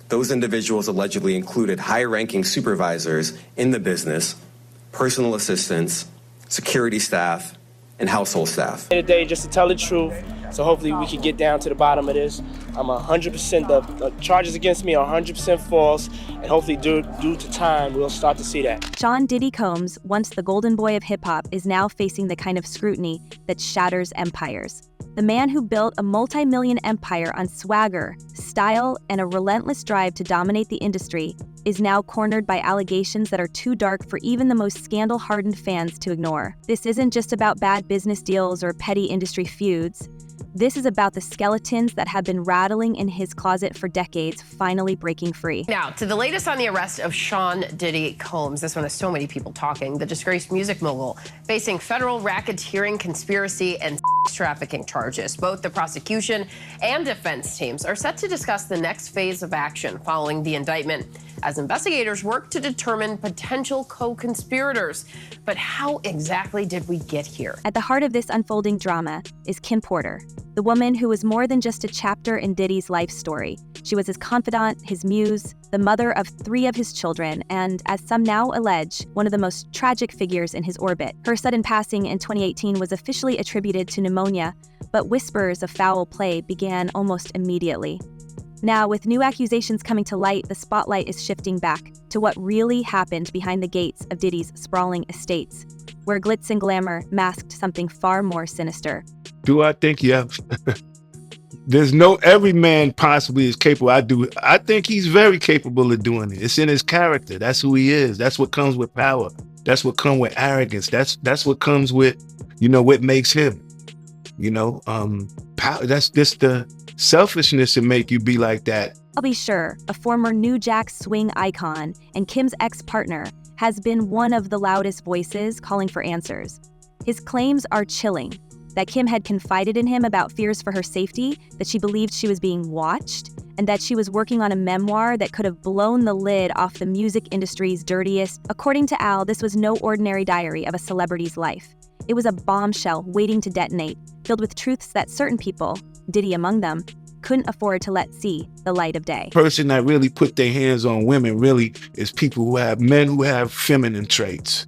Those individuals allegedly included high-ranking supervisors in the business, personal assistants, security staff, and household staff. Today, just to tell the truth, so hopefully we can get down to the bottom of this. I'm 100%, the charges against me are 100% false, and hopefully due to time, we'll start to see that. Sean Diddy Combs, once the golden boy of hip-hop, is now facing the kind of scrutiny that shatters empires. The man who built a multi-million empire on swagger, style, and a relentless drive to dominate the industry is now cornered by allegations that are too dark for even the most scandal-hardened fans to ignore. This isn't just about bad business deals or petty industry feuds. This is about the skeletons that have been rattling in his closet for decades finally breaking free. Now, to the latest on the arrest of Sean Diddy Combs. This one has so many people talking. The disgraced music mogul facing federal racketeering, conspiracy, and trafficking charges. Both the prosecution and defense teams are set to discuss the next phase of action following the indictment as investigators work to determine potential co-conspirators. But how exactly did we get here? At the heart of this unfolding drama is Kim Porter, the woman who was more than just a chapter in Diddy's life story. She was his confidant, his muse, the mother of 3 of his children, and, as some now allege, one of the most tragic figures in his orbit. Her sudden passing in 2018 was officially attributed to pneumonia, but whispers of foul play began almost immediately. Now, with new accusations coming to light, the spotlight is shifting back to what really happened behind the gates of Diddy's sprawling estates, where glitz and glamour masked something far more sinister. Do I think, yeah? Every man possibly is capable. I think he's very capable of doing it. It's in his character. That's who he is. That's what comes with power. That's what comes with arrogance. That's what comes with, what makes him, power. That's just the selfishness to make you be like that. I'll be sure, a former New Jack Swing icon and Kim's ex-partner has been one of the loudest voices calling for answers. His claims are chilling. That Kim had confided in him about fears for her safety, that she believed she was being watched, and that she was working on a memoir that could have blown the lid off the music industry's dirtiest. According to Al, this was no ordinary diary of a celebrity's life. It was a bombshell waiting to detonate, filled with truths that certain people, Diddy among them, couldn't afford to let see the light of day. Person that really put their hands on women really is men who have feminine traits.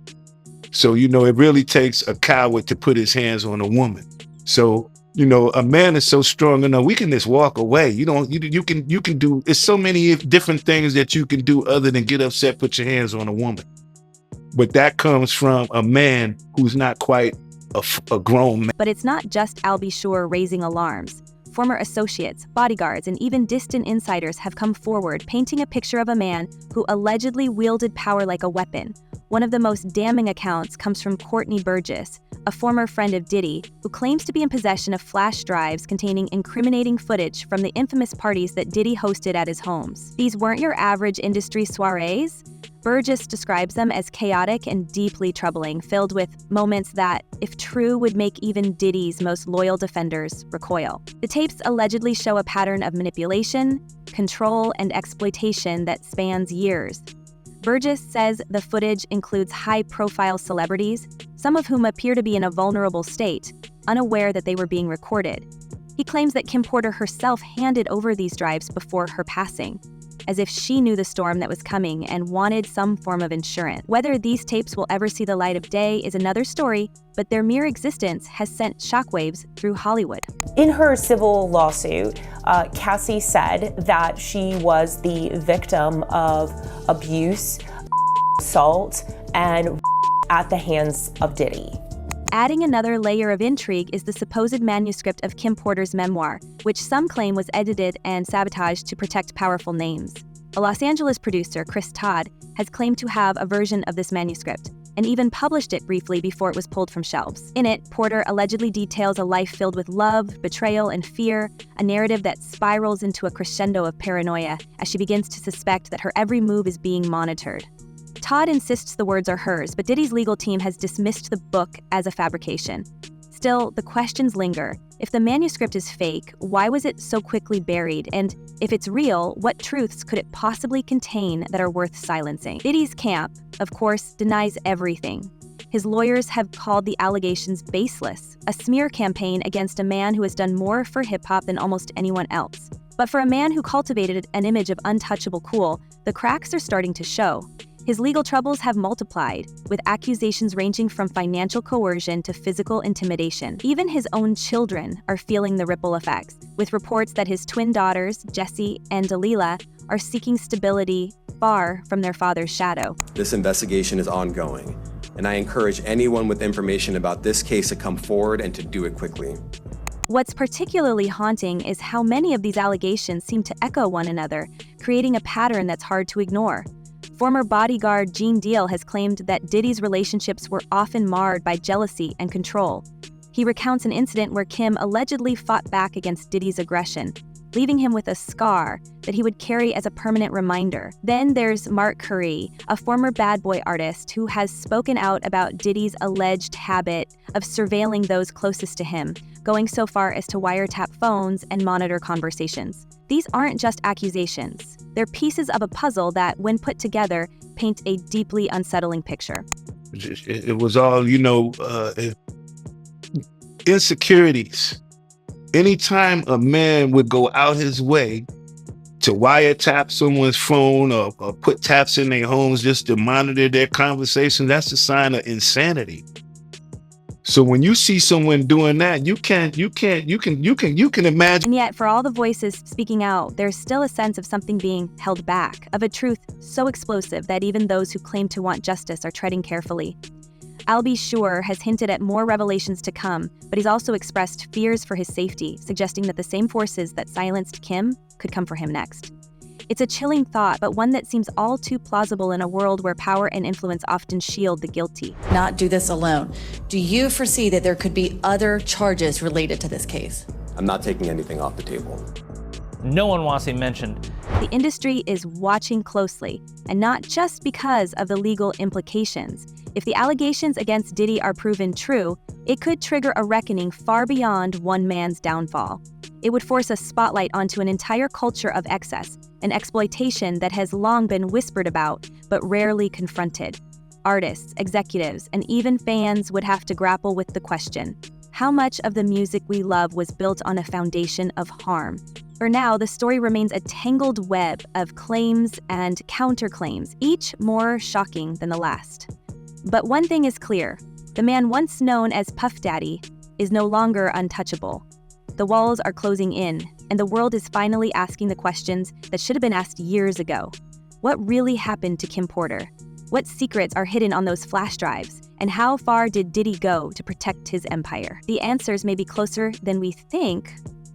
So, it really takes a coward to put his hands on a woman. So, a man is so strong enough, we can just walk away. You can do, there's so many different things that you can do other than get upset, put your hands on a woman. But that comes from a man who's not quite a grown man. But it's not just Al B. Sure raising alarms. Former associates, bodyguards, and even distant insiders have come forward painting a picture of a man who allegedly wielded power like a weapon. One of the most damning accounts comes from Courtney Burgess, a former friend of Diddy, who claims to be in possession of flash drives containing incriminating footage from the infamous parties that Diddy hosted at his homes. These weren't your average industry soirees. Burgess describes them as chaotic and deeply troubling, filled with moments that, if true, would make even Diddy's most loyal defenders recoil. The tapes allegedly show a pattern of manipulation, control, and exploitation that spans years. Burgess says the footage includes high-profile celebrities, some of whom appear to be in a vulnerable state, unaware that they were being recorded. He claims that Kim Porter herself handed over these drives before her passing, as if she knew the storm that was coming and wanted some form of insurance. Whether these tapes will ever see the light of day is another story, but their mere existence has sent shockwaves through Hollywood. In her civil lawsuit, Cassie said that she was the victim of abuse, assault, and at the hands of Diddy. Adding another layer of intrigue is the supposed manuscript of Kim Porter's memoir, which some claim was edited and sabotaged to protect powerful names. A Los Angeles producer, Chris Todd, has claimed to have a version of this manuscript, and even published it briefly before it was pulled from shelves. In it, Porter allegedly details a life filled with love, betrayal, and fear, a narrative that spirals into a crescendo of paranoia as she begins to suspect that her every move is being monitored. Todd insists the words are hers, but Diddy's legal team has dismissed the book as a fabrication. Still, the questions linger. If the manuscript is fake, why was it so quickly buried? And if it's real, what truths could it possibly contain that are worth silencing? Diddy's camp, of course, denies everything. His lawyers have called the allegations baseless, a smear campaign against a man who has done more for hip-hop than almost anyone else. But for a man who cultivated an image of untouchable cool, the cracks are starting to show. His legal troubles have multiplied, with accusations ranging from financial coercion to physical intimidation. Even his own children are feeling the ripple effects, with reports that his twin daughters, Jessie and Delilah, are seeking stability far from their father's shadow. This investigation is ongoing, and I encourage anyone with information about this case to come forward and to do it quickly. What's particularly haunting is how many of these allegations seem to echo one another, creating a pattern that's hard to ignore. Former bodyguard Gene Deal has claimed that Diddy's relationships were often marred by jealousy and control. He recounts an incident where Kim allegedly fought back against Diddy's aggression, leaving him with a scar that he would carry as a permanent reminder. Then there's Mark Curry, a former bad boy artist who has spoken out about Diddy's alleged habit of surveilling those closest to him, going so far as to wiretap phones and monitor conversations. These aren't just accusations. They're pieces of a puzzle that, when put together, paint a deeply unsettling picture. It was all, insecurities. Anytime a man would go out his way to wiretap someone's phone or put taps in their homes just to monitor their conversation, that's a sign of insanity. So when you see someone doing that, you can imagine. And yet, for all the voices speaking out, there's still a sense of something being held back, of a truth so explosive that even those who claim to want justice are treading carefully. Al B. Sure has hinted at more revelations to come, but he's also expressed fears for his safety, suggesting that the same forces that silenced Kim could come for him next. It's a chilling thought, but one that seems all too plausible in a world where power and influence often shield the guilty. Not do this alone. Do you foresee that there could be other charges related to this case? I'm not taking anything off the table. No one wants him mentioned. The industry is watching closely, and not just because of the legal implications. If the allegations against Diddy are proven true, it could trigger a reckoning far beyond one man's downfall. It would force a spotlight onto an entire culture of excess, an exploitation that has long been whispered about, but rarely confronted. Artists, executives, and even fans would have to grapple with the question: how much of the music we love was built on a foundation of harm? For now, the story remains a tangled web of claims and counterclaims, each more shocking than the last. But one thing is clear: the man once known as Puff Daddy is no longer untouchable. The walls are closing in, and the world is finally asking the questions that should have been asked years ago. What really happened to Kim Porter? What secrets are hidden on those flash drives? And how far did Diddy go to protect his empire? The answers may be closer than we think,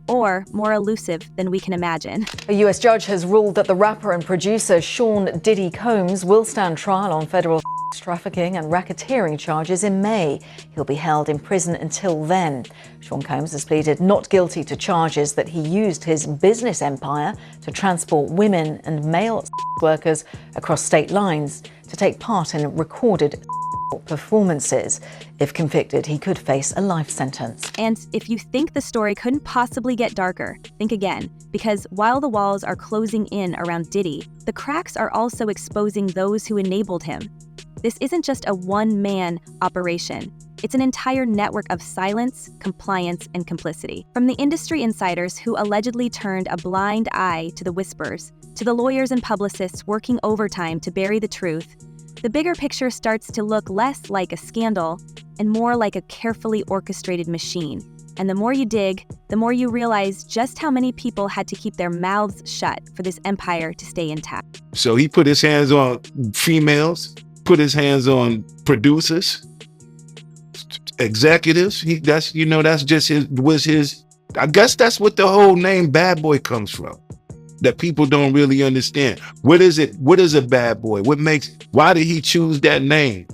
or more elusive than we can imagine. A U.S. judge has ruled that the rapper and producer Sean Diddy Combs will stand trial on federal trafficking and racketeering charges in May. He'll be held in prison until then. Sean Combs has pleaded not guilty to charges that he used his business empire to transport women and male workers across state lines to take part in recorded performances. If convicted, he could face a life sentence. And if you think the story couldn't possibly get darker, think again, because while the walls are closing in around Diddy, the cracks are also exposing those who enabled him. This isn't just a one-man operation. It's an entire network of silence, compliance, and complicity. From the industry insiders who allegedly turned a blind eye to the whispers, to the lawyers and publicists working overtime to bury the truth, the bigger picture starts to look less like a scandal and more like a carefully orchestrated machine. And the more you dig, the more you realize just how many people had to keep their mouths shut for this empire to stay intact. So he put his hands on females, put his hands on producers, executives. That's just his. I guess that's what the whole name Bad Boy comes from. That people don't really understand. What is it? What is a bad boy? Why did he choose that name?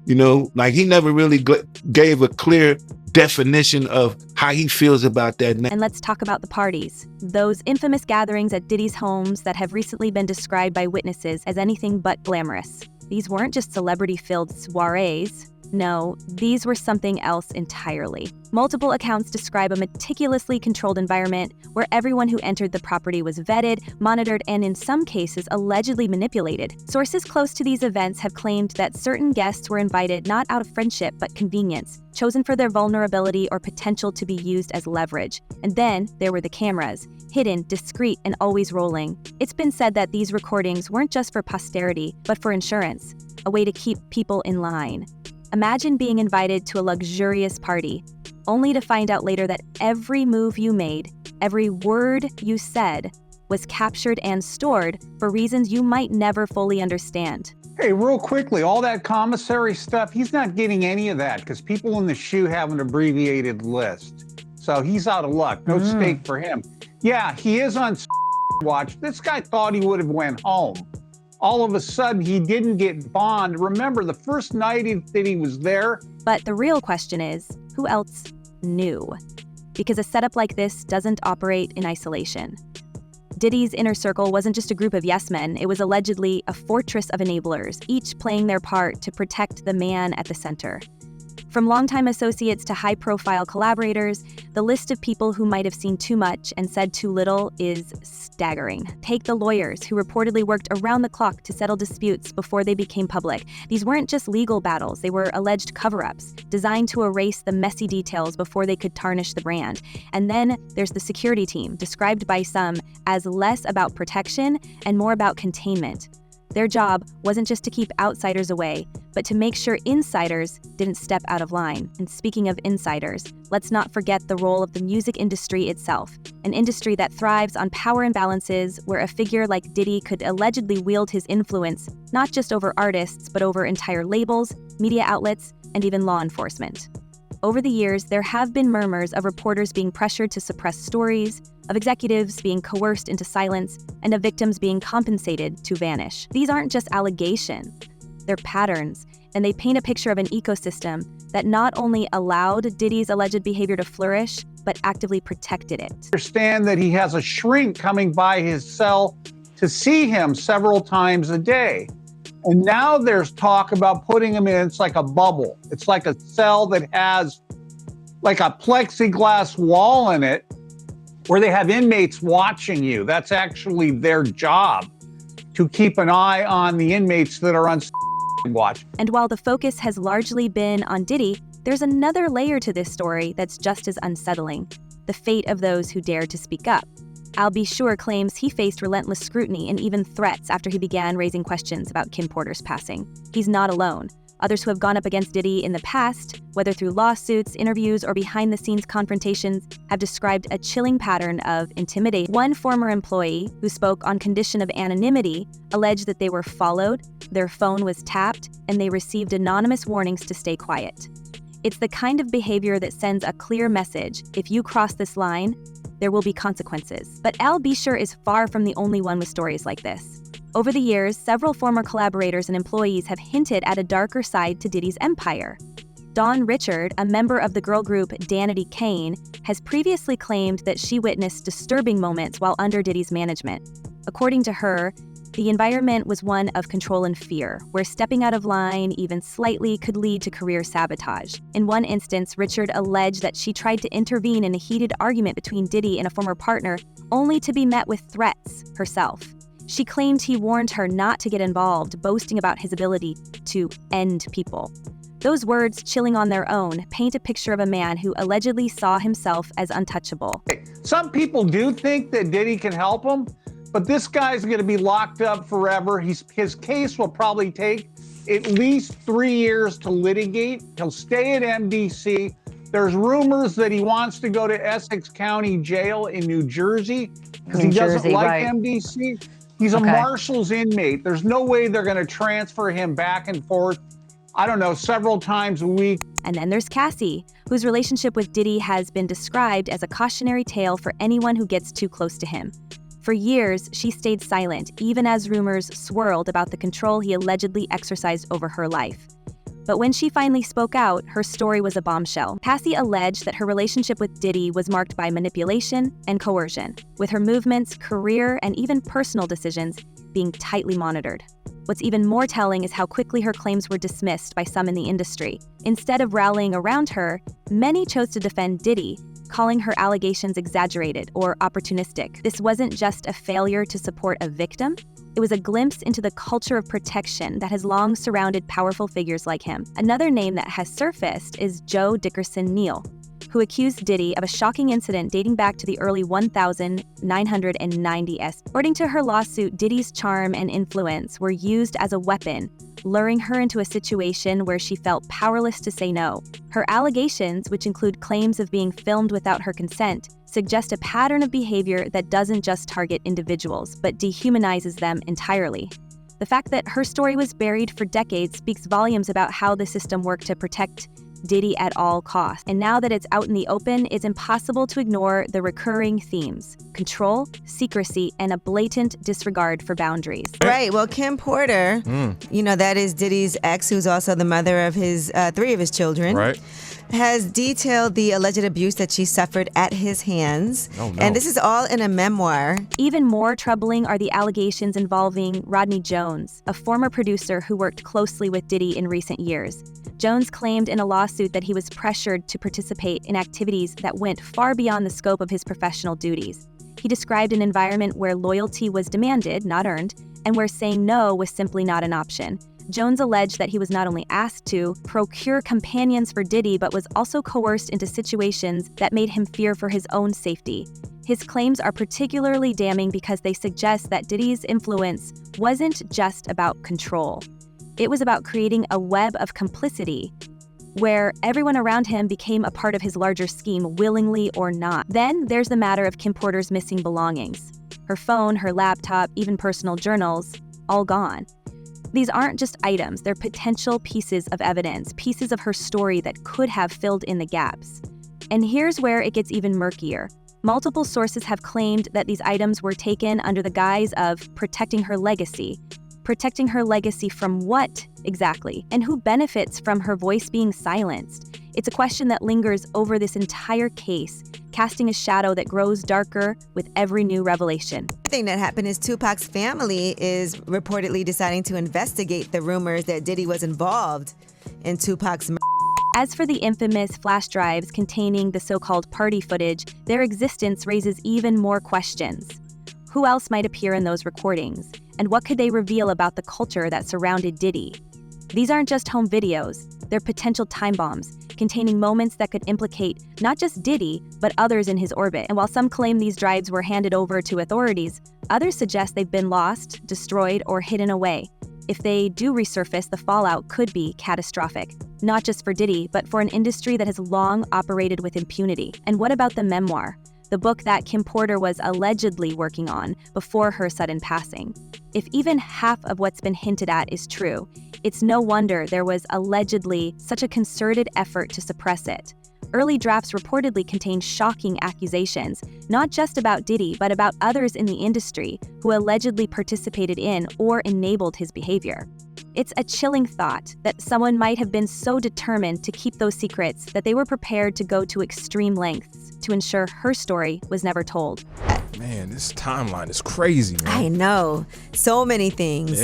He never really gave a clear definition of how he feels about that name. And let's talk about the parties. Those infamous gatherings at Diddy's homes that have recently been described by witnesses as anything but glamorous. These weren't just celebrity-filled soirees. No, these were something else entirely. Multiple accounts describe a meticulously controlled environment where everyone who entered the property was vetted, monitored, and in some cases allegedly manipulated. Sources close to these events have claimed that certain guests were invited not out of friendship but convenience, chosen for their vulnerability or potential to be used as leverage. And then there were the cameras, hidden, discreet, and always rolling. It's been said that these recordings weren't just for posterity, but for insurance, a way to keep people in line. Imagine being invited to a luxurious party, only to find out later that every move you made, every word you said, was captured and stored for reasons you might never fully understand. Hey, real quickly, all that commissary stuff, he's not getting any of that because people in the SHU have an abbreviated list. So he's out of luck. No stake for him. Yeah, he is on watch. This guy thought he would have went home. All of a sudden, he didn't get bond. Remember, the first night that he was there. But the real question is, who else knew? Because a setup like this doesn't operate in isolation. Diddy's inner circle wasn't just a group of yes men, it was allegedly a fortress of enablers, each playing their part to protect the man at the center. From longtime associates to high-profile collaborators, the list of people who might have seen too much and said too little is staggering. Take the lawyers who reportedly worked around the clock to settle disputes before they became public. These weren't just legal battles, they were alleged cover-ups, designed to erase the messy details before they could tarnish the brand. And then there's the security team, described by some as less about protection and more about containment. Their job wasn't just to keep outsiders away, but to make sure insiders didn't step out of line. And speaking of insiders, let's not forget the role of the music industry itself, an industry that thrives on power imbalances where a figure like Diddy could allegedly wield his influence not just over artists, but over entire labels, media outlets, and even law enforcement. Over the years, there have been murmurs of reporters being pressured to suppress stories, of executives being coerced into silence, and of victims being compensated to vanish. These aren't just allegations, they're patterns, and they paint a picture of an ecosystem that not only allowed Diddy's alleged behavior to flourish, but actively protected it. Understand that he has a shrink coming by his cell to see him several times a day. And now there's talk about putting him in, it's like a bubble. It's like a cell that has like a plexiglass wall in it where they have inmates watching you. That's actually their job, to keep an eye on the inmates that are on watch. And while the focus has largely been on Diddy, there's another layer to this story that's just as unsettling: the fate of those who dared to speak up. Al B. Sure claims he faced relentless scrutiny and even threats after he began raising questions about Kim Porter's passing. He's not alone. Others who have gone up against Diddy in the past, whether through lawsuits, interviews, or behind-the-scenes confrontations, have described a chilling pattern of intimidation. One former employee, who spoke on condition of anonymity, alleged that they were followed, their phone was tapped, and they received anonymous warnings to stay quiet. It's the kind of behavior that sends a clear message: if you cross this line, there will be consequences. But Al B. Sure is far from the only one with stories like this. Over the years, several former collaborators and employees have hinted at a darker side to Diddy's empire. Dawn Richard, a member of the girl group Danity Kane, has previously claimed that she witnessed disturbing moments while under Diddy's management. According to her, the environment was one of control and fear, where stepping out of line even slightly could lead to career sabotage. In one instance, Richard alleged that she tried to intervene in a heated argument between Diddy and a former partner, only to be met with threats herself. She claimed he warned her not to get involved, boasting about his ability to end people. Those words, chilling on their own, paint a picture of a man who allegedly saw himself as untouchable. Some people do think that Diddy can help him, but this guy's going to be locked up forever. His case will probably take at least 3 years to litigate. He'll stay at MDC. There's rumors that he wants to go to Essex County Jail in New Jersey because he doesn't like MDC. He's a Marshals inmate. There's no way they're going to transfer him back and forth, I don't know, several times a week. And then there's Cassie, whose relationship with Diddy has been described as a cautionary tale for anyone who gets too close to him. For years, she stayed silent, even as rumors swirled about the control he allegedly exercised over her life. But when she finally spoke out, her story was a bombshell. Cassie alleged that her relationship with Diddy was marked by manipulation and coercion, with her movements, career, and even personal decisions being tightly monitored. What's even more telling is how quickly her claims were dismissed by some in the industry. Instead of rallying around her, many chose to defend Diddy, calling her allegations exaggerated or opportunistic. This wasn't just a failure to support a victim, it was a glimpse into the culture of protection that has long surrounded powerful figures like him. Another name that has surfaced is Joe Dickerson Neal, who accused Diddy of a shocking incident dating back to the early 1990s. According to her lawsuit, Diddy's charm and influence were used as a weapon, luring her into a situation where she felt powerless to say no. Her allegations, which include claims of being filmed without her consent, suggest a pattern of behavior that doesn't just target individuals, but dehumanizes them entirely. The fact that her story was buried for decades speaks volumes about how the system worked to protect Diddy at all costs. And now that it's out in the open, it's impossible to ignore the recurring themes: control, secrecy, and a blatant disregard for boundaries. Right. Well, Kim Porter, that is Diddy's ex, who's also the mother of his 3 of his children. Right. Has detailed the alleged abuse that she suffered at his hands. Oh, no. And this is all in a memoir. Even more troubling are the allegations involving Rodney Jones, a former producer who worked closely with Diddy in recent years. Jones claimed in a lawsuit that he was pressured to participate in activities that went far beyond the scope of his professional duties. He described an environment where loyalty was demanded, not earned, and where saying no was simply not an option. Jones alleged that he was not only asked to procure companions for Diddy, but was also coerced into situations that made him fear for his own safety. His claims are particularly damning because they suggest that Diddy's influence wasn't just about control. It was about creating a web of complicity where everyone around him became a part of his larger scheme, willingly or not. Then there's the matter of Kim Porter's missing belongings. Her phone, her laptop, even personal journals, all gone. These aren't just items, they're potential pieces of evidence, pieces of her story that could have filled in the gaps. And here's where it gets even murkier. Multiple sources have claimed that these items were taken under the guise of protecting her legacy. Protecting her legacy from what, exactly? And who benefits from her voice being silenced? It's a question that lingers over this entire case, casting a shadow that grows darker with every new revelation. The thing that happened is Tupac's family is reportedly deciding to investigate the rumors that Diddy was involved in Tupac's murder. As for the infamous flash drives containing the so-called party footage, their existence raises even more questions. Who else might appear in those recordings? And what could they reveal about the culture that surrounded Diddy? These aren't just home videos, they're potential time bombs, containing moments that could implicate not just Diddy, but others in his orbit. And while some claim these drives were handed over to authorities, others suggest they've been lost, destroyed, or hidden away. If they do resurface, the fallout could be catastrophic, not just for Diddy, but for an industry that has long operated with impunity. And what about the memoir? The book that Kim Porter was allegedly working on before her sudden passing. If even half of what's been hinted at is true, it's no wonder there was allegedly such a concerted effort to suppress it. Early drafts reportedly contained shocking accusations, not just about Diddy, but about others in the industry who allegedly participated in or enabled his behavior. It's a chilling thought that someone might have been so determined to keep those secrets that they were prepared to go to extreme lengths to ensure her story was never told. Man, this timeline is crazy, man. I know. So many things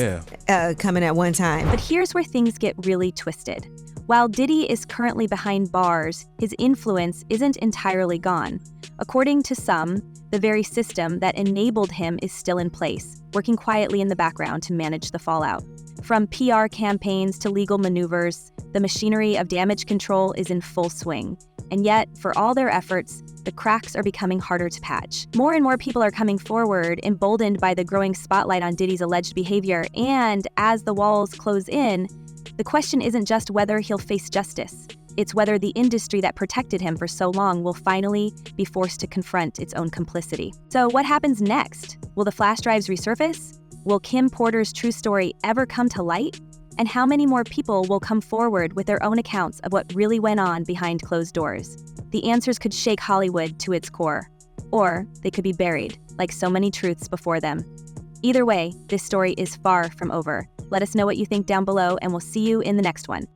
coming at one time. But here's where things get really twisted. While Diddy is currently behind bars, his influence isn't entirely gone. According to some, the very system that enabled him is still in place, working quietly in the background to manage the fallout. From PR campaigns to legal maneuvers, the machinery of damage control is in full swing. And yet, for all their efforts, the cracks are becoming harder to patch. More and more people are coming forward, emboldened by the growing spotlight on Diddy's alleged behavior. And as the walls close in, the question isn't just whether he'll face justice. It's whether the industry that protected him for so long will finally be forced to confront its own complicity. So what happens next? Will the flash drives resurface? Will Kim Porter's true story ever come to light? And how many more people will come forward with their own accounts of what really went on behind closed doors? The answers could shake Hollywood to its core, or they could be buried, like so many truths before them. Either way, this story is far from over. Let us know what you think down below, and we'll see you in the next one.